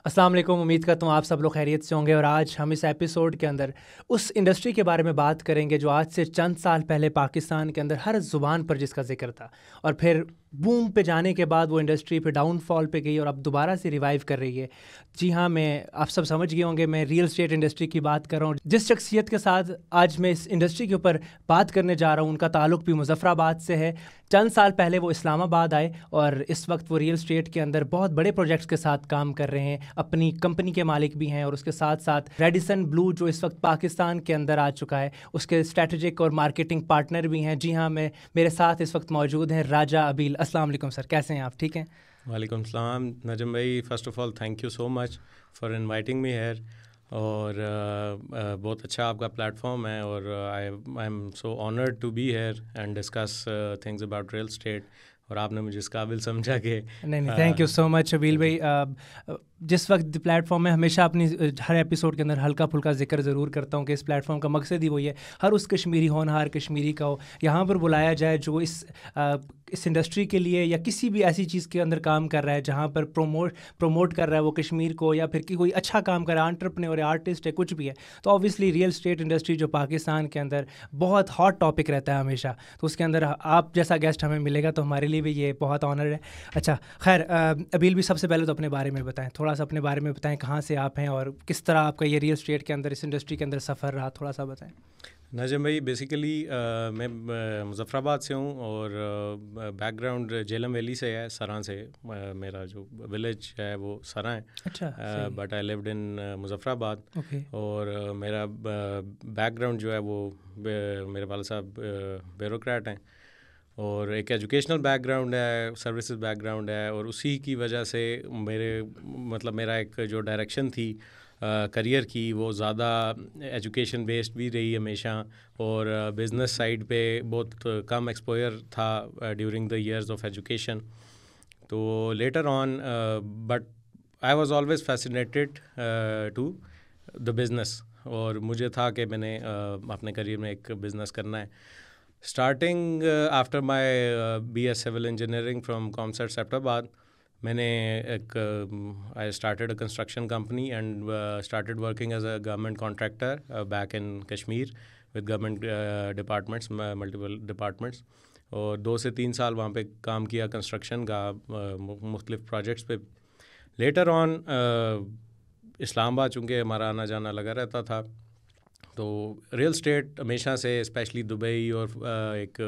अस्सलाम वालेकुम। उम्मीद करता हूँ आप सब लोग खैरियत से होंगे और आज हम इस एपिसोड के अंदर उस इंडस्ट्री के बारे में बात करेंगे जो आज से चंद साल पहले पाकिस्तान के अंदर हर ज़ुबान पर जिसका जिक्र था और फिर बूम पे जाने के बाद वो इंडस्ट्री फिर डाउनफॉल पे गई और अब दोबारा से रिवाइव कर रही है। जी हाँ, आप सब समझ गए होंगे, मैं रियल एस्टेट इंडस्ट्री की बात कर रहा हूँ। जिस शख्सियत के साथ आज मैं इस इंडस्ट्री के ऊपर बात करने जा रहा हूँ उनका ताल्लुक भी मुजफ्फराबाद से है। चंद साल पहले वो इस्लामाबाद आए और इस वक्त वो रियल एस्टेट के अंदर बहुत बड़े प्रोजेक्ट्स के साथ काम कर रहे हैं। अपनी कंपनी के मालिक भी हैं और उसके साथ साथ रेडिसन ब्लू जो इस वक्त पाकिस्तान के अंदर आ चुका है उसके स्ट्रेटेजिक और मार्केटिंग पार्टनर भी हैं। जी हाँ, मेरे साथ इस वक्त मौजूद हैं राजा अबील। अस्सलाम वालेकुम सर, कैसे हैं आप? ठीक हैं? वालेकुम सलाम नजम भाई, first of all thank you so much for inviting me here. और बहुत अच्छा आपका प्लेटफॉर्म है और I am so honoured to be here and discuss things about real estate. और आपने मुझे इस काबिल समझा कि नहीं, thank you so much Abeel भाई। जिस वक्त प्लेटफॉर्म में हमेशा अपनी हर एपिसोड के अंदर हल्का फुल्का जिक्र ज़रूर करता हूँ कि इस प्लेटफॉर्म का मकसद ही वही है, हर उस कश्मीरी होनहार कश्मीरी का हो यहाँ पर बुलाया जाए जो इस इंडस्ट्री के लिए या किसी भी ऐसी चीज़ के अंदर काम कर रहा है जहाँ पर प्रमोट कर रहा है वो कश्मीर को, या फिर कोई अच्छा काम कर रहा है, एंटरप्रेन्योर है, आर्टिस्ट है, कुछ भी है। तो ऑब्वियसली रियल एस्टेट इंडस्ट्री जो पाकिस्तान के अंदर बहुत हॉट टॉपिक रहता है हमेशा, तो उसके अंदर आप जैसा गेस्ट हमें मिलेगा तो हमारे लिए भी ये बहुत ऑनर है। अच्छा खैर, अबील भी सबसे पहले तो अपने बारे में बताएं, थोड़ा सा अपने बारे में बताएं, कहाँ से आप हैं और किस तरह आपका ये रियल एस्टेट के अंदर इस इंडस्ट्री के अंदर सफ़र रहा, थोड़ा सा बताएं। नजम भाई, बेसिकली मैं मुजफ्फराबाद से हूँ और बैकग्राउंड जेलम वैली से है, सरां से। मेरा जो विलेज है वो सरां है। अच्छा, but I lived in Muzaffarabad. Okay. और मेरा बैकग्राउंड जो है वो मेरे वाले साहब ब्यूरोक्रेट हैं और एक एजुकेशनल बैकग्राउंड है, सर्विसेज बैकग्राउंड है। और उसी की वजह से मेरा एक जो डायरेक्शन थी करियर की वो ज़्यादा एजुकेशन बेस्ड भी रही हमेशा और बिज़नेस साइड पे बहुत कम एक्सपोजर था during the years of education. तो later on but I was always fascinated to the business और मुझे था कि मैंने अपने करियर में एक बिज़नेस करना है। Starting after my BS civil engineering from COMSATS सेप्टाबाद, मैंने I started a construction company and started working as a government contractor back in Kashmir with government departments, multiple departments. और 2 से 3 साल वहाँ पे काम किया कंस्ट्रक्शन का मुख्तलिफ प्रोजेक्ट्स पे। लेटर ऑन इस्लामाबाद चूँकि हमारा आना जाना लगा रहता था, तो रियल एस्टेट हमेशा से स्पेशली दुबई और एक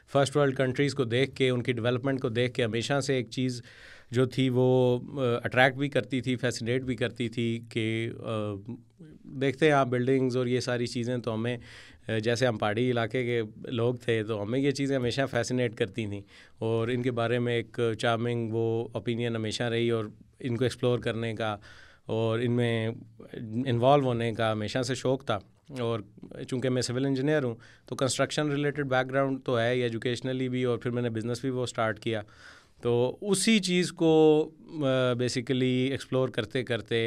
फर्स्ट वर्ल्ड कंट्रीज़ को देख के, उनकी डेवलपमेंट को देख के हमेशा से एक चीज़ जो थी वो अट्रैक्ट भी करती थी, फैसिनेट भी करती थी कि देखते हैं आप बिल्डिंग्स और ये सारी चीज़ें, तो हमें जैसे हम पहाड़ी इलाके के लोग थे तो हमें ये चीज़ें हमेशा फैसिनेट करती थी और इनके बारे में एक चार्मिंग वो ओपिनियन हमेशा रही और इनको एक्सप्लोर करने का और इनमें इन्वॉल्व होने का हमेशा से शौक़ था। और चूँकि मैं सिविल इंजीनियर हूँ तो कंस्ट्रक्शन रिलेटेड बैकग्राउंड तो है ही एजुकेशनली भी, और फिर मैंने बिज़नेस भी वो स्टार्ट किया। तो उसी चीज़ को बेसिकली एक्सप्लोर करते करते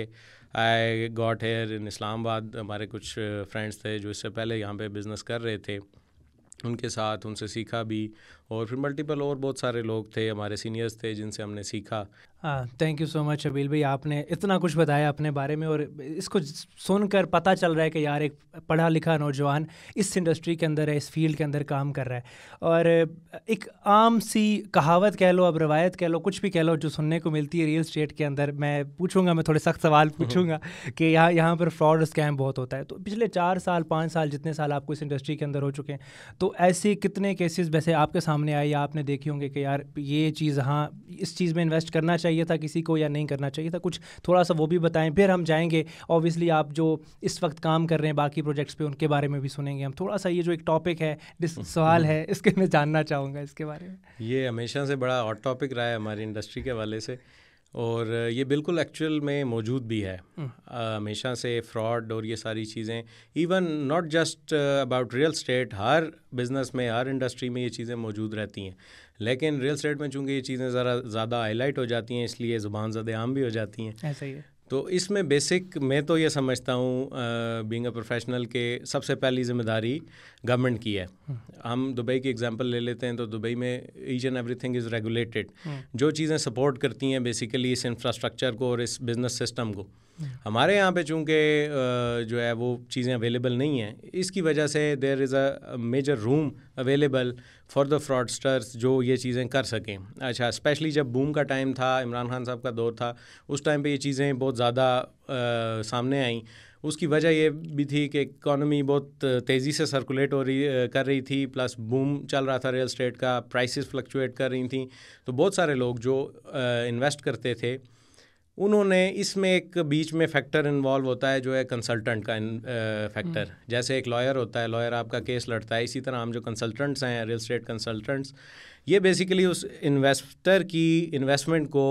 I got here in Islamabad. हमारे कुछ फ्रेंड्स थे जो इससे पहले यहाँ पे बिज़नेस कर रहे थे, उनके साथ उनसे सीखा भी और फिर मल्टीपल और बहुत सारे लोग थे, हमारे सीनियर्स थे जिनसे हमने सीखा। हाँ, thank you so much Abeel भाई, आपने इतना कुछ बताया अपने बारे में और इसको सुनकर पता चल रहा है कि यार एक पढ़ा लिखा नौजवान इस इंडस्ट्री के अंदर है, इस फील्ड के अंदर काम कर रहा है। और एक आम सी कहावत कह लो, अब रवायत कह लो, कुछ भी कह लो, जो सुनने को मिलती है रियल एस्टेट के अंदर, मैं थोड़े सख्त सवाल पूछूंगा कि यहाँ पर फ्रॉड स्कैम बहुत होता है। तो पिछले 4 साल 5 साल जितने साल आपको इस इंडस्ट्री के अंदर हो चुके हैं, तो ऐसे कितने केसेस वैसे आपके सामने आए या आपने देखे होंगे कि यार ये चीज़, हाँ इस चीज़ में इन्वेस्ट करना चाहिए था किसी को या नहीं करना चाहिए था? कुछ थोड़ा सा वो भी बताएं, फिर हम जाएंगे ऑब्वियसली आप जो इस वक्त काम कर रहे हैं बाकी प्रोजेक्ट्स पे, उनके बारे में भी सुनेंगे हम। थोड़ा सा ये जो एक टॉपिक है, सवाल है, इसके मैं जानना चाहूँगा इसके बारे में। ये हमेशा से बड़ा हॉट टॉपिक रहा है हमारी इंडस्ट्री के हवाले से और ये बिल्कुल एक्चुअल में मौजूद भी है हमेशा से। फ्रॉड और ये सारी चीज़ें, even not just about real estate, her business में, हर इंडस्ट्री में ये चीज़ें मौजूद रहती हैं। लेकिन रियल एस्टेट में चूँकि ये चीज़ें ज़रा ज़्यादा हाईलाइट हो जाती हैं, इसलिए ज़ुबान ज़द आम भी हो जाती हैं। ऐसा ही है। तो इसमें बेसिक मैं तो ये समझता हूँ बीइंग अ प्रोफेशनल के सबसे पहली जिम्मेदारी गवर्नमेंट की है। हम दुबई की एग्जांपल ले लेते हैं तो दुबई में each and everything is regulated. जो चीज़ें सपोर्ट करती हैं बेसिकली इस इंफ्रास्ट्रक्चर को और इस बिज़नेस सिस्टम को, हमारे यहाँ पे चूँकि जो है वो चीज़ें अवेलेबल नहीं हैं, इसकी वजह से there is a major room available for the fraudsters जो ये चीज़ें कर सकें। अच्छा, स्पेशली जब बूम का टाइम था, इमरान खान साहब का दौर था, उस टाइम पे ये चीज़ें बहुत ज़्यादा सामने आईं। उसकी वजह ये भी थी कि इकॉनमी बहुत तेज़ी से सर्कुलेट कर रही थी, प्लस बूम चल रहा था रियल एस्टेट का, प्राइसेस फ्लक्चुएट कर रही थी। तो बहुत सारे लोग जो इन्वेस्ट करते थे उन्होंने इसमें एक बीच में फैक्टर इन्वॉल्व होता है जो है कंसल्टेंट का फैक्टर। जैसे एक लॉयर होता है, लॉयर आपका केस लड़ता है, इसी तरह हम जो कंसल्टेंट्स हैं, रियल एस्टेट कंसल्टेंट्स, ये बेसिकली उस इन्वेस्टर की इन्वेस्टमेंट को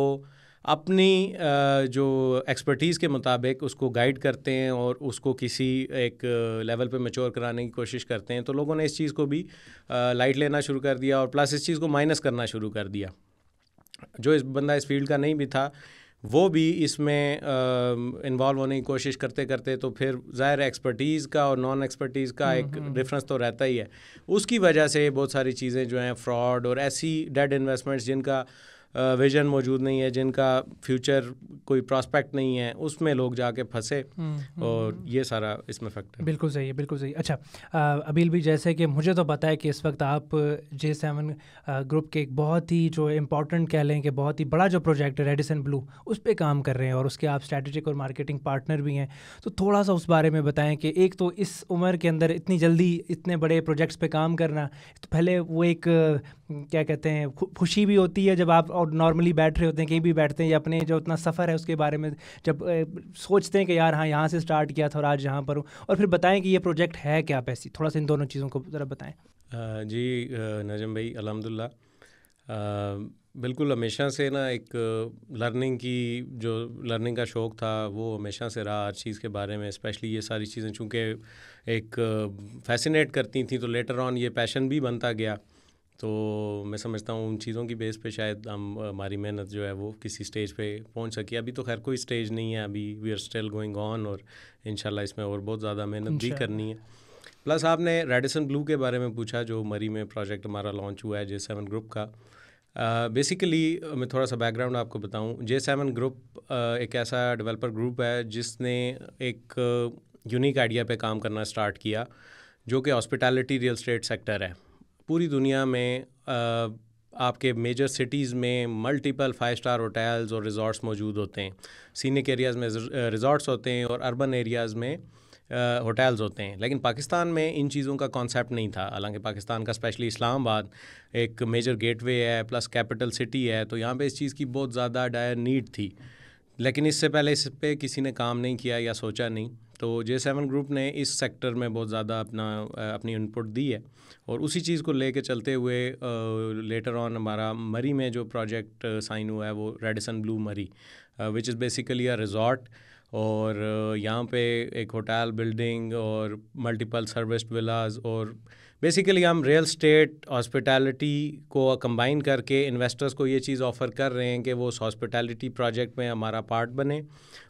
अपनी जो एक्सपर्टीज़ के मुताबिक उसको गाइड करते हैं और उसको किसी एक लेवल पे मैच्योर कराने की कोशिश करते हैं। तो लोगों ने इस चीज़ को भी लाइट लेना शुरू कर दिया और प्लस इस चीज़ को माइनस करना शुरू कर दिया। जो इस बंदा इस फील्ड का नहीं भी था वो भी इसमें इन्वॉल्व होने की कोशिश करते करते, तो फिर ज़ाहिर एक्सपर्टीज़ का और नॉन एक्सपर्टीज़ का एक डिफरेंस तो रहता ही है। उसकी वजह से बहुत सारी चीज़ें जो हैं फ्रॉड और ऐसी डेड इन्वेस्टमेंट्स जिनका विजन मौजूद नहीं है, जिनका फ्यूचर कोई प्रॉस्पेक्ट नहीं है, उसमें लोग जाके फंसे और ये सारा इसमें फैक्टर। बिल्कुल सही है, बिल्कुल सही। अच्छा अबील भी, जैसे कि मुझे तो पता है कि इस वक्त आप J7 ग्रुप के एक बहुत ही जो इम्पॉर्टेंट कह लें कि बहुत ही बड़ा जो प्रोजेक्ट है रेडिसन ब्लू, उस पर काम कर रहे हैं और उसके आप स्ट्रैटेजिक और मार्केटिंग पार्टनर भी हैं। तो थोड़ा सा उस बारे में बताएं कि एक तो इस उम्र के अंदर इतनी जल्दी इतने बड़े प्रोजेक्ट्स पे काम करना, तो पहले वो एक क्या कहते हैं खुशी भी होती है जब आप और नॉर्मली बैठ रहे होते हैं, कहीं भी बैठते हैं, या अपने जो इतना सफ़र है उसके बारे में जब सोचते हैं कि यार हाँ यहाँ से स्टार्ट किया था और आज यहाँ पर हूँ, और फिर बताएं कि ये प्रोजेक्ट है क्या पैसी, थोड़ा सा इन दोनों चीज़ों को ज़रा बताएं। जी नजम भाई, अल्हम्दुलिल्लाह बिल्कुल हमेशा से ना एक लर्निंग का शौक़ था वो हमेशा से रहा हर चीज़ के बारे में। स्पेशली ये सारी चीज़ें चूँकि एक फैसिनेट करती थी तो लेटर ऑन ये पैशन भी बनता गया। तो मैं समझता हूँ उन चीज़ों की बेस पे शायद हमारी मेहनत जो है वो किसी स्टेज पे पहुँच सकी। अभी तो खैर कोई स्टेज नहीं है, अभी we are still going on और इंशाल्लाह इसमें और बहुत ज़्यादा मेहनत भी करनी है। प्लस आपने रेडिसन ब्लू के बारे में पूछा जो मरी में प्रोजेक्ट हमारा लॉन्च हुआ है J7 ग्रुप का। बेसिकली मैं थोड़ा सा बैकग्राउंड आपको बताऊँ। J7 ग्रुप एक ऐसा डेवलपर ग्रुप है जिसने एक यूनिक आइडिया पे काम करना स्टार्ट किया जो कि हॉस्पिटैलिटी रियल एस्टेट सेक्टर है। पूरी दुनिया में आपके मेजर सिटीज़ में मल्टीपल 5 स्टार होटल्स और रिज़ॉर्ट्स मौजूद होते हैं। सीनिक एरियाज़ में रिज़ॉर्ट्स होते हैं और अर्बन एरियाज़ में होटल्स होते हैं। लेकिन पाकिस्तान में इन चीज़ों का कॉन्सेप्ट नहीं था। हालांकि पाकिस्तान का स्पेशली इस्लामाबाद एक मेजर गेटवे है प्लस कैपिटल सिटी है, तो यहाँ पे इस चीज़ की बहुत ज़्यादा डायर नीड थी। लेकिन इससे पहले इस पे किसी ने काम नहीं किया या सोचा नहीं। तो J7 ग्रुप ने इस सेक्टर में बहुत ज़्यादा अपनी इनपुट दी है और उसी चीज़ को लेके चलते हुए लेटर ऑन हमारा मरी में जो प्रोजेक्ट साइन हुआ है वो रेडिसन ब्लू मरी, which is basically a resort. और यहाँ पे एक होटल बिल्डिंग और मल्टीपल सर्विस्ड विलाज और बेसिकली हम रियल स्टेट हॉस्पिटैलिटी को कंबाइन करके इन्वेस्टर्स को ये चीज़ ऑफ़र कर रहे हैं कि वो उस हॉस्पिटैलिटी प्रोजेक्ट में हमारा पार्ट बने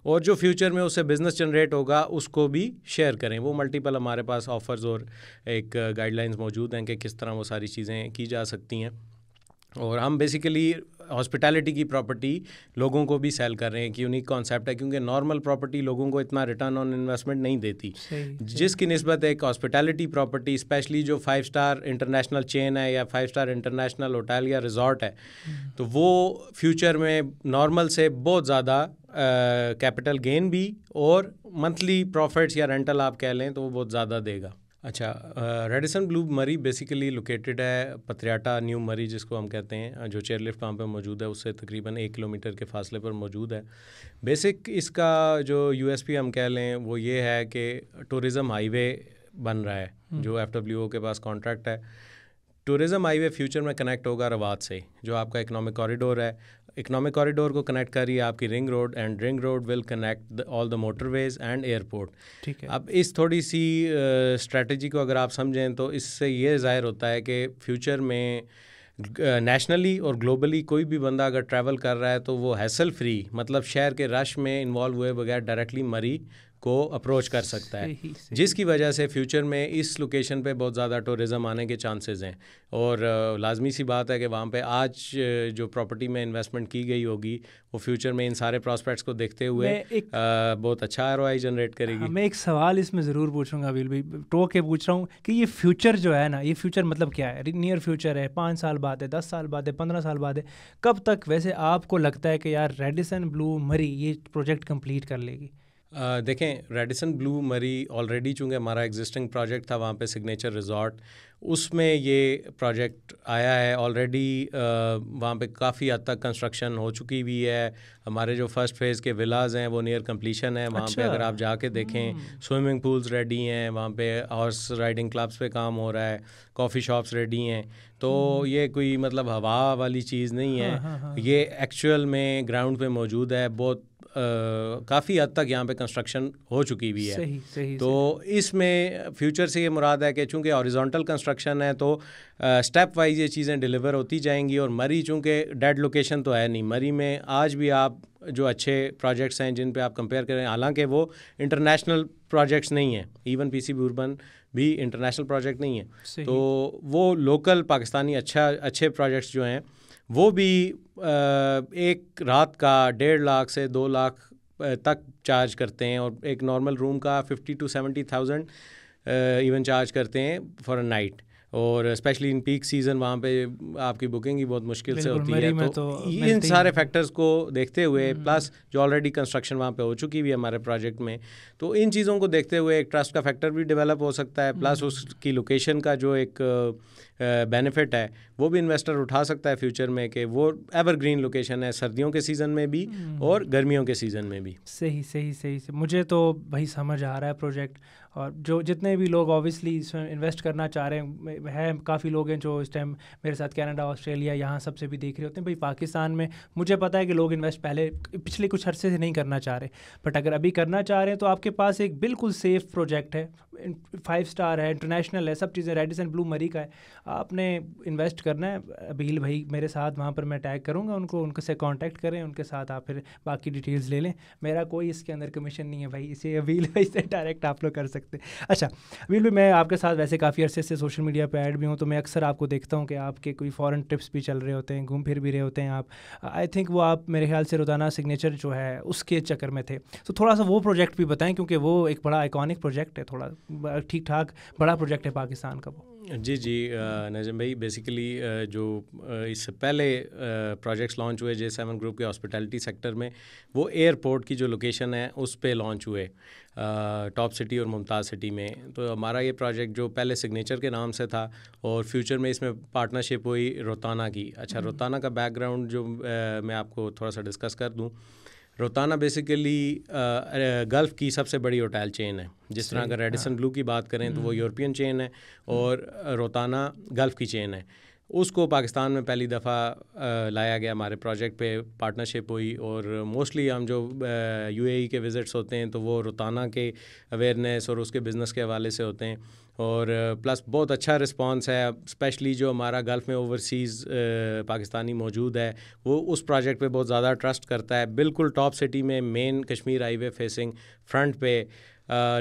और जो फ्यूचर में उससे बिज़नेस जनरेट होगा उसको भी शेयर करें। वो मल्टीपल हमारे पास ऑफ़र्स और एक गाइडलाइंस मौजूद हैं कि किस तरह वो सारी चीज़ें की जा सकती हैं। और हम बेसिकली हॉस्पिटैलिटी की प्रॉपर्टी लोगों को भी सेल कर रहे हैं कि यूनिक कॉन्सेप्ट है, क्योंकि नॉर्मल प्रॉपर्टी लोगों को इतना रिटर्न ऑन इन्वेस्टमेंट नहीं देती जिसकी निस्बत एक हॉस्पिटैलिटी प्रॉपर्टी, स्पेशली जो 5 स्टार इंटरनेशनल चेन है या 5 स्टार इंटरनेशनल होटल या रिजॉर्ट है, तो वो फ्यूचर में नॉर्मल से बहुत ज़्यादा कैपिटल गेन भी और मंथली प्रॉफिट्स या रेंटल आप कह लें तो वो बहुत ज़्यादा देगा। अच्छा, रेडिसन ब्लू मरी बेसिकली लोकेटेड है पत्रियाटा न्यू मरी जिसको हम कहते हैं, जो चेयरलिफ्ट वहाँ पे मौजूद है उससे तकरीबन 1 किलोमीटर के फासले पर मौजूद है। बेसिक इसका जो USP हम कह लें वो ये है कि टूरिज़म हाईवे बन रहा है जो FWO के पास कॉन्ट्रैक्ट है। टूरिज़म हाईवे फ्यूचर में कनेक्ट होगा रवात से, जो आपका इकोनॉमिक कॉरिडोर है। इकोनॉमिक कॉरिडोर को कनेक्ट करिए आपकी ring road, and ring road will connect all the motorways and airport. ठीक है। अब इस थोड़ी सी स्ट्रैटेजी को अगर आप समझें तो इससे ये ज़ाहिर होता है कि फ्यूचर में नेशनली और ग्लोबली कोई भी बंदा अगर ट्रैवल कर रहा है तो वो हैसल फ्री, मतलब शहर के रश में इन्वॉल्व हुए बगैर डायरेक्टली मरी को अप्रोच कर सकता है, जिसकी वजह से फ्यूचर में इस लोकेशन पे बहुत ज़्यादा टूरिज़म आने के चांसेस हैं। और लाजमी सी बात है कि वहाँ पे आज जो प्रॉपर्टी में इन्वेस्टमेंट की गई होगी वो फ्यूचर में इन सारे प्रॉस्पेक्ट्स को देखते हुए बहुत अच्छा ROI जनरेट करेगी। मैं एक सवाल इसमें ज़रूर पूछूंगा अविल भाई, टोक के पूछ रहा हूँ कि ये फ्यूचर जो है ना, ये फ्यूचर मतलब क्या है? नियर फ्यूचर है, 5 साल बाद है, 10 साल बाद है, 15 साल बाद है, कब तक वैसे आपको लगता है कि यार रेडिसन ब्लू मरी ये प्रोजेक्ट कंप्लीट कर लेगी? देखें, रेडिसन ब्लू मरी ऑलरेडी चूँकि हमारा एग्जिस्टिंग प्रोजेक्ट था वहाँ पे सिग्नेचर रिजॉर्ट, उसमें ये प्रोजेक्ट आया है ऑलरेडी। वहाँ पे काफ़ी हद तक कंस्ट्रक्शन हो चुकी हुई है। हमारे जो फर्स्ट फेज़ के विलाज हैं वो नियर कंप्लीशन है। वहाँ पे अगर आप जाके देखें स्विमिंग पूल्स रेडी हैं, वहाँ पे हॉर्स राइडिंग क्लब्स पे काम हो रहा है, कॉफ़ी शॉप्स रेडी हैं। तो ये कोई मतलब हवा वाली चीज़ नहीं है, ये एक्चुअल में ग्राउंड पे मौजूद है। बहुत काफ़ी हद तक यहाँ पे कंस्ट्रक्शन हो चुकी हुई है। सही तो इसमें फ्यूचर से ये मुराद है कि चूँकि हॉरिजॉन्टल कंस्ट्रक्शन है तो स्टेप वाइज ये चीज़ें डिलीवर होती जाएंगी। और मरी चूँकि डेड लोकेशन तो है नहीं, मरी में आज भी आप जो अच्छे प्रोजेक्ट्स हैं जिन पे आप कंपेयर करें, हालांकि वो इंटरनेशनल प्रोजेक्ट्स नहीं हैं, इवन PCB अर्बन भी इंटरनेशनल प्रोजेक्ट नहीं है, तो वो लोकल पाकिस्तानी अच्छे प्रोजेक्ट्स जो हैं वो भी एक रात का 1.5 लाख से 2 लाख तक चार्ज करते हैं, और एक नॉर्मल रूम का 50 to 70,000 इवन चार्ज करते हैं फॉर अ नाइट। और स्पेशली इन पीक सीज़न वहाँ पे आपकी बुकिंग ही बहुत मुश्किल से होती है। तो इन सारे फैक्टर्स को देखते हुए, प्लस जो ऑलरेडी कंस्ट्रक्शन वहाँ पे हो चुकी हुई है हमारे प्रोजेक्ट में, तो इन चीज़ों को देखते हुए एक ट्रस्ट का फैक्टर भी डेवलप हो सकता है, प्लस उसकी लोकेशन का जो एक बेनिफिट है वो भी इन्वेस्टर उठा सकता है फ्यूचर में, कि वो एवरग्रीन लोकेशन है सर्दियों के सीज़न में भी और गर्मियों के सीज़न में भी। सही। मुझे तो भाई समझ आ रहा है प्रोजेक्ट, और जो जितने भी लोग ऑब्वियसली इसमें इन्वेस्ट करना चाह रहे हैं काफ़ी लोग हैं जो इस टाइम मेरे साथ कनाडा, ऑस्ट्रेलिया, यहाँ सबसे भी देख रहे होते हैं। भाई पाकिस्तान में मुझे पता है कि लोग इन्वेस्ट पिछले कुछ अरसे से नहीं करना चाह रहे, बट अगर अभी करना चाह रहे हैं तो आपके पास एक बिल्कुल सेफ़ प्रोजेक्ट है, 5 स्टार है, इंटरनेशनल है, सब चीज़ें रेडिसन ब्लू मरी का है। आपने इन्वेस्ट करना है, अबील भाई मेरे साथ वहाँ पर मैं टैग करूँगा उनको से कांटेक्ट करें, उनके साथ आप फिर बाकी डिटेल्स ले लें। मेरा कोई इसके अंदर कमीशन नहीं है भाई, इसे अबील भाई से डायरेक्ट आप लोग कर सकते हैं। अच्छा अबील भाई, मैं आपके साथ वैसे काफ़ी अरसे से सोशल मीडिया पे ऐड भी हूँ, तो मैं अक्सर आपको देखता हूँ कि आपके कोई फॉरेन ट्रिप्स भी चल रहे होते हैं, घूम फिर भी रहे होते हैं आप। आई थिंक वो आप मेरे ख्याल से रोजाना सिग्नेचर जो है उसके चक्कर में थे, तो थोड़ा सा वो प्रोजेक्ट भी बताएं, क्योंकि वो एक बड़ा आइकॉनिक प्रोजेक्ट है, थोड़ा ठीक ठाक बड़ा प्रोजेक्ट है पाकिस्तान का वो। जी नजम भाई, बेसिकली जो इससे पहले प्रोजेक्ट्स लॉन्च हुए J7 ग्रुप के हॉस्पिटैलिटी सेक्टर में, वो एयरपोर्ट की जो लोकेशन है उस पे लॉन्च हुए, टॉप सिटी और मुमताज़ सिटी में। तो हमारा ये प्रोजेक्ट जो पहले सिग्नेचर के नाम से था, और फ्यूचर में इसमें पार्टनरशिप हुई रोताना की। अच्छा, रोताना का बैकग्राउंड जो मैं आपको थोड़ा सा डिस्कस कर दूँ। रोताना बेसिकली गल्फ़ की सबसे बड़ी होटल चेन है। जिस तरह अगर रेडिसन ब्लू की बात करें तो वो यूरोपियन चेन है, और रोताना गल्फ़ की चेन है। उसको पाकिस्तान में पहली दफ़ा लाया गया, हमारे प्रोजेक्ट पे पार्टनरशिप हुई। और मोस्टली हम जो UAE के विज़िट्स होते हैं तो वो रोताना के अवेयरनेस और उसके बिज़नेस के हवाले से होते हैं। और प्लस बहुत अच्छा रिस्पांस है, स्पेशली जो हमारा गल्फ़ में ओवरसीज़ पाकिस्तानी मौजूद है वो उस प्रोजेक्ट पे बहुत ज़्यादा ट्रस्ट करता है। बिल्कुल टॉप सिटी में, main Kashmir highway facing front पे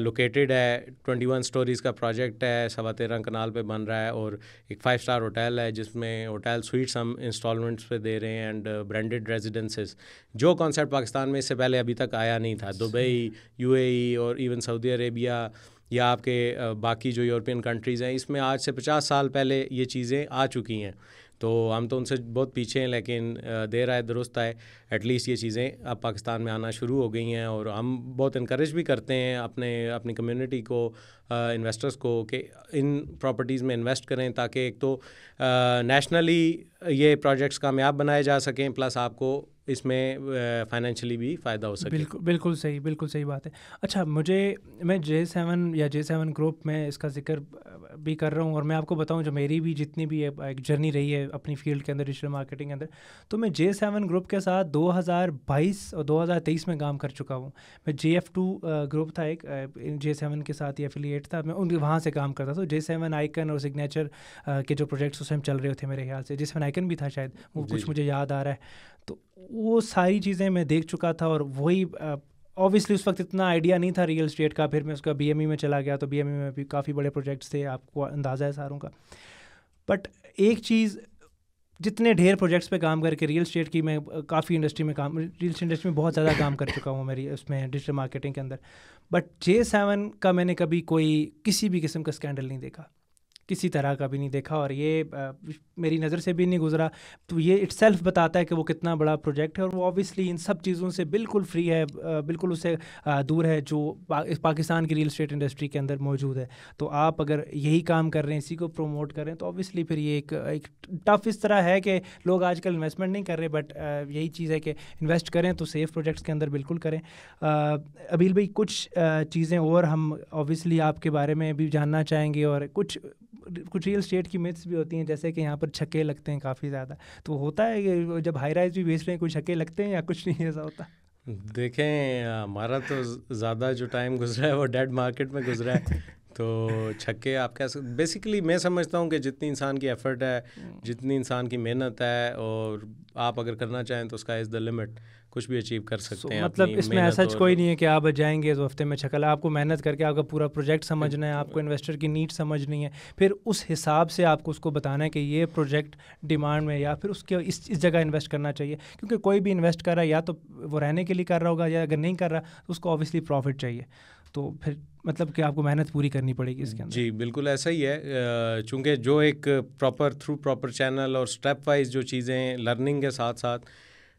लोकेटेड है। 21 स्टोरीज़ का प्रोजेक्ट है, 13.25 कनाल पे बन रहा है, और एक 5 स्टार होटल है जिसमें होटल स्वीट्स हम इंस्टॉलमेंट्स पे दे रहे हैं, एंड ब्रांडेड रेजिडेंसेस, जो कॉन्सेप्ट पाकिस्तान में इससे पहले अभी तक आया नहीं था। दुबई, UAE और इवन सऊदी अरेबिया या आपके बाकी जो यूरोपियन कंट्रीज़ हैं, इसमें आज से 50 साल पहले ये चीज़ें आ चुकी हैं। तो हम तो उनसे बहुत पीछे हैं, लेकिन देर आए दुरुस्त आए, एटलीस्ट ये चीज़ें अब पाकिस्तान में आना शुरू हो गई हैं। और हम बहुत इनकरेज भी करते हैं अपनी कम्युनिटी को, इन्वेस्टर्स को, कि इन प्रॉपर्टीज़ में इन्वेस्ट करें, ताकि एक तो नेशनली ये प्रोजेक्ट्स कामयाब बनाए जा सकें, प्लस आपको इसमें फाइनेंशियली भी फ़ायदा हो सके। बिल्कुल सही बात है। अच्छा, मैं J7 या J7 ग्रुप में इसका जिक्र भी कर रहा हूँ, और मैं आपको बताऊँ जो मेरी भी जितनी भी एक जर्नी रही है अपनी फील्ड के अंदर, डिजिटल मार्केटिंग के अंदर, तो मैं J7 ग्रुप के साथ 2022 और 2023 में काम कर चुका हूँ। मैं JF2 ग्रुप था एक, J7 के साथ ही एफिलिएट था, मैं उनके वहाँ से काम करता था। तो J7 आइकन और सिग्नेचर के जो प्रोजेक्ट्स उस टाइम चल रहे थे मेरे ख्याल से, J7 आइकन भी था शायद, वो कुछ मुझे याद आ रहा है। तो वो सारी चीज़ें मैं देख चुका था, और वही ऑब्वियसली उस वक्त इतना आइडिया नहीं था रियल एस्टेट का। फिर मैं उसका BME में चला गया, तो BME में भी काफ़ी बड़े प्रोजेक्ट्स थे, आपको अंदाज़ा है सारों का। बट एक चीज़, जितने ढेर प्रोजेक्ट्स पे काम करके रियल एस्टेट की मैं काफ़ी रियल एस्टेट इंडस्ट्री में बहुत ज़्यादा काम कर चुका हूँ मेरी उसमें डिजिटल मार्केटिंग के अंदर, बट J7 का मैंने कभी किसी भी किस्म का स्कैंडल नहीं देखा, किसी तरह का भी नहीं देखा, और ये मेरी नज़र से भी नहीं गुजरा। तो ये इटसेल्फ बताता है कि वो कितना बड़ा प्रोजेक्ट है, और वो ऑब्वियसली इन सब चीज़ों से बिल्कुल फ्री है, बिल्कुल उससे दूर है जो पाकिस्तान की रियल एस्टेट इंडस्ट्री के अंदर मौजूद है। तो आप अगर यही काम कर रहे हैं, इसी को प्रमोट कर रहे हैं, तो ऑब्वियसली फिर ये एक टफ इस तरह है कि लोग आजकल इन्वेस्टमेंट नहीं कर रहे, बट यही चीज़ है कि इन्वेस्ट करें तो सेफ प्रोजेक्ट्स के अंदर बिल्कुल करें। अबील भाई, कुछ चीज़ें और हम ऑब्वियसली आपके बारे में भी जानना चाहेंगे, और कुछ रियल एस्टेट की मिथ्स भी होती हैं, जैसे कि यहाँ पर छक्के लगते हैं काफ़ी ज़्यादा। तो होता है कि जब हाई राइज भी बेच रहे हैं कोई छक्के लगते हैं, या कुछ नहीं ऐसा होता? देखें, हमारा तो ज़्यादा जो टाइम गुजरा है वो डेड मार्केट में गुजरा है। तो छक्के आप कैसे, बेसिकली मैं समझता हूँ कि जितनी इंसान की एफर्ट है, जितनी इंसान की मेहनत है, और आप अगर करना चाहें तो स्काई इज़ द लिमिट, कुछ भी अचीव कर सकते हैं। मतलब इसमें ऐसा कोई नहीं है कि आप जाएंगे तो हफ्ते में छक्का, आपको मेहनत करके आपका पूरा प्रोजेक्ट समझना है, आपको इन्वेस्टर की नीड समझनी है, फिर उस हिसाब से आपको उसको बताना है कि ये प्रोजेक्ट डिमांड में, या फिर उसके इस जगह इन्वेस्ट करना चाहिए। क्योंकि कोई भी इन्वेस्ट कर रहा है या तो वो रहने के लिए कर रहा होगा, या अगर नहीं कर रहा तो उसको ऑब्वियसली प्रॉफिट चाहिए। तो फिर मतलब कि आपको मेहनत पूरी करनी पड़ेगी इसके अंदर। जी बिल्कुल ऐसा ही है, चूँकि जो एक प्रॉपर चैनल और स्टेप वाइज जो चीज़ें लर्निंग के साथ साथ,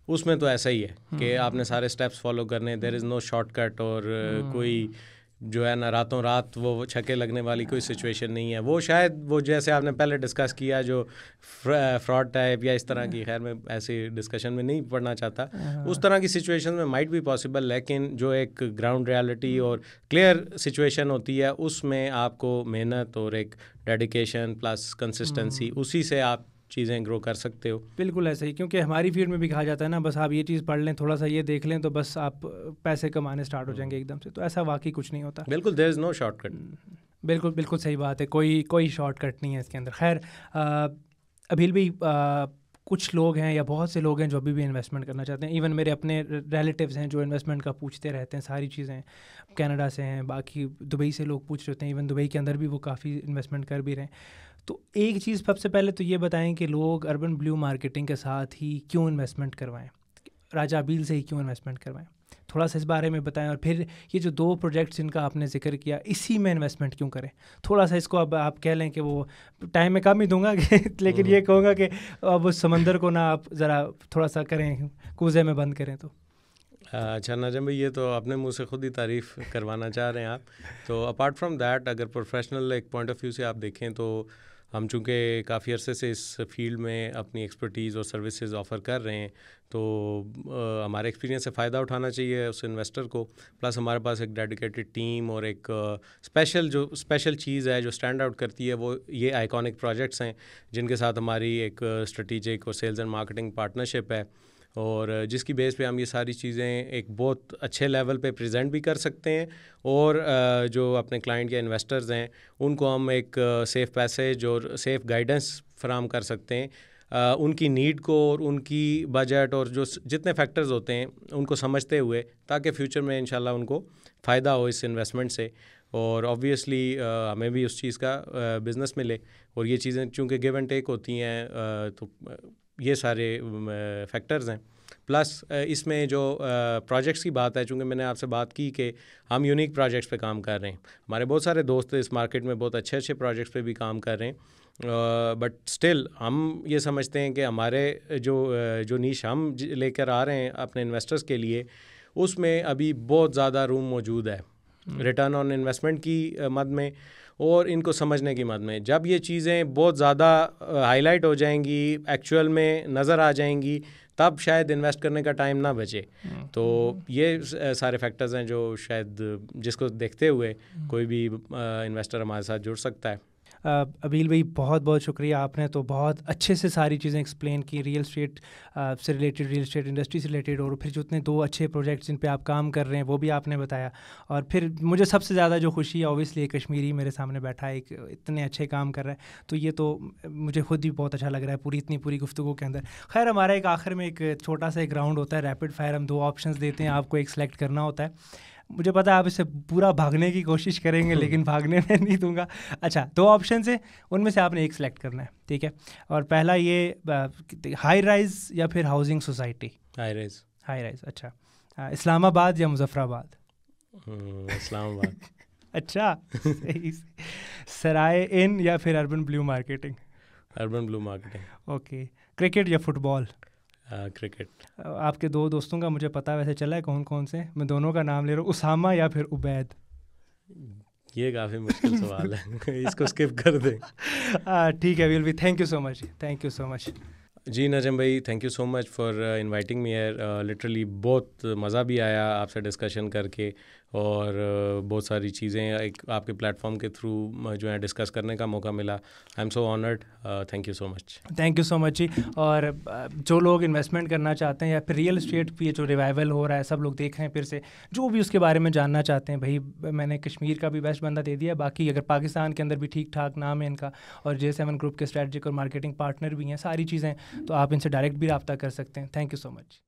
उसमें तो ऐसा ही है कि आपने सारे स्टेप्स फॉलो करने, देयर इज़ नो शॉर्टकट, और कोई जो है ना रातों रात वो छक्के लगने वाली कोई सिचुएशन नहीं है। वो शायद वो जैसे आपने पहले डिस्कस किया जो फ्रॉड टाइप या इस तरह की, खैर मैं ऐसे डिस्कशन में नहीं पढ़ना चाहता, उस तरह की सिचुएशन में माइट भी पॉसिबल, लेकिन जो एक ग्राउंड रियलिटी और क्लियर सिचुएशन होती है, उसमें आपको मेहनत और एक डेडिकेशन प्लस कंसिस्टेंसी, उसी से आप चीज़ें ग्रो कर सकते हो। बिल्कुल ऐसे ही, क्योंकि हमारी फील्ड में भी कहा जाता है ना, बस आप ये चीज़ पढ़ लें, थोड़ा सा ये देख लें, तो बस आप पैसे कमाने स्टार्ट हो जाएंगे एकदम से। तो ऐसा वाकई कुछ नहीं होता। बिल्कुल, देयर इज़ नो शॉर्टकट। बिल्कुल सही बात है, कोई शॉर्टकट नहीं है इसके अंदर। खैर, अभी भी कुछ लोग हैं या बहुत से लोग हैं जो अभी भी इन्वेस्टमेंट करना चाहते हैं। इवन मेरे अपने रिलेटिव्स हैं जो इन्वेस्टमेंट का पूछते रहते हैं, सारी चीज़ें कनाडा से हैं, बाकी दुबई से लोग पूछ रहे होते हैं, इवन दुबई के अंदर भी वो काफ़ी इन्वेस्टमेंट कर भी रहे हैं। तो एक चीज़ सबसे पहले तो ये बताएं कि लोग अर्बन ब्लू मार्केटिंग के साथ ही क्यों इन्वेस्टमेंट करवाएं, राजा अबील से ही क्यों इन्वेस्टमेंट करवाएं, थोड़ा सा इस बारे में बताएं। और फिर ये जो 2 प्रोजेक्ट्स इनका आपने जिक्र किया, इसी में इन्वेस्टमेंट क्यों करें, थोड़ा सा इसको अब आप कह लें कि वो टाइम में कम ही दूंगा लेकिन ये कहूँगा कि अब उस समंदर को ना आप ज़रा थोड़ा सा करें, कूज़े में बंद करें। तो अच्छा नाजम भाई, ये तो अपने मुंह से खुद ही तारीफ़ करवाना चाह रहे हैं आप। तो अपार्ट फ्रॉम दैट, अगर प्रोफेशनल एक पॉइंट ऑफ व्यू से आप देखें, तो हम चूँकि काफ़ी अरसे से इस फील्ड में अपनी एक्सपर्टीज़ और सर्विसेज ऑफ़र कर रहे हैं, तो हमारे एक्सपीरियंस से फ़ायदा उठाना चाहिए उस इन्वेस्टर को। प्लस हमारे पास एक डेडिकेटेड टीम और एक स्पेशल चीज़ है जो स्टैंड आउट करती है, वो ये आइकॉनिक प्रोजेक्ट्स हैं जिनके साथ हमारी एक स्ट्रेटिजिक और सेल्स एंड मार्केटिंग पार्टनरशिप है, और जिसकी बेस पे हम ये सारी चीज़ें एक बहुत अच्छे लेवल पे प्रेजेंट भी कर सकते हैं, और जो अपने क्लाइंट या इन्वेस्टर्स हैं उनको हम एक सेफ़ पैसेज और सेफ़ गाइडेंस फराम कर सकते हैं, उनकी नीड को और उनकी बजट और जो जितने फैक्टर्स होते हैं उनको समझते हुए, ताकि फ्यूचर में इंशाल्लाह उनको फ़ायदा हो इस इन्वेस्टमेंट से, और ऑब्वियसली हमें भी उस चीज़ का बिज़नेस मिले। और ये चीज़ें चूँकि गिव एंड टेक होती हैं, तो ये सारे फैक्टर्स हैं। प्लस इसमें जो प्रोजेक्ट्स की बात है, चूँकि मैंने आपसे बात की कि हम यूनिक प्रोजेक्ट्स पे काम कर रहे हैं, हमारे बहुत सारे दोस्त इस मार्केट में बहुत अच्छे प्रोजेक्ट्स पे भी काम कर रहे हैं, बट स्टिल हम ये समझते हैं कि हमारे जो नीश हम लेकर आ रहे हैं अपने इन्वेस्टर्स के लिए, उसमें अभी बहुत ज़्यादा रूम मौजूद है रिटर्न ऑन इन्वेस्टमेंट की मद में और इनको समझने की मद में। जब ये चीज़ें बहुत ज़्यादा हाईलाइट हो जाएंगी, एक्चुअल में नज़र आ जाएंगी, तब शायद इन्वेस्ट करने का टाइम ना बचे। तो ये सारे फैक्टर्स हैं जो शायद जिसको देखते हुए कोई भी इन्वेस्टर हमारे साथ जुड़ सकता है। अबील भाई बहुत बहुत शुक्रिया, आपने तो बहुत अच्छे से सारी चीज़ें एक्सप्लेन की, रियल स्टेट से रिलेटेड, रियल स्टेट इंडस्ट्री से रिलेटेड, और फिर जो इतने 2 अच्छे प्रोजेक्ट्स जिन पे आप काम कर रहे हैं वो भी आपने बताया। और फिर मुझे सबसे ज़्यादा जो खुशी है ऑब्वियसली कश्मीरी मेरे सामने बैठा है, एक इतने अच्छे काम कर रहा है, तो ये तो मुझे खुद भी बहुत अच्छा लग रहा है पूरी गुफ्तगू के अंदर। खैर हमारा एक आखिर में एक छोटा सा एक राउंड होता है रैपिड फायर, हम 2 ऑप्शंस देते हैं, आपको एक सेलेक्ट करना होता है। मुझे पता है आप इससे पूरा भागने की कोशिश करेंगे लेकिन भागने में नहीं दूंगा। अच्छा, 2 ऑप्शन है, उनमें से आपने एक सेलेक्ट करना है, ठीक है? और पहला ये हाई राइज या फिर housing society? High rise. High rise, अच्छा। इस्लामाबाद या मुजफ्फराबाद? इस्लामाबाद। अच्छा, सही। सराय इन या फिर urban blue marketing? Urban blue marketing. Okay. Cricket या फुटबॉल? क्रिकेट। आपके 2 दोस्तों का मुझे पता वैसे चला है कौन कौन से, मैं दोनों का नाम ले रहा हूँ, उसामा या फिर उबैद? ये काफ़ी मुश्किल सवाल है इसको स्किप कर दें। ठीक है will be, thank you so much, thank you so much. जी नजम भाई, thank you so much for inviting me here. Literally बहुत मज़ा भी आया आपसे डिस्कशन करके, और बहुत सारी चीज़ें एक आपके प्लेटफॉर्म के थ्रू जो है डिस्कस करने का मौका मिला। I am so honoured, thank you so much. Thank you so much जी। और जो लोग इन्वेस्टमेंट करना चाहते हैं या फिर रियल इस्टेट पे जो रिवाइवल हो रहा है, सब लोग देख रहे हैं फिर से, जो भी उसके बारे में जानना चाहते हैं, भाई मैंने कश्मीर का भी बेस्ट बंदा दे दिया, बाकी अगर पाकिस्तान के अंदर भी ठीक ठाक नाम है इनका, और J7 ग्रुप के स्ट्रेटजिक और मार्केटिंग पार्टनर भी हैं, सारी चीज़ें, तो आप इनसे डायरेक्ट भी रब्ता कर सकते हैं। Thank you so much.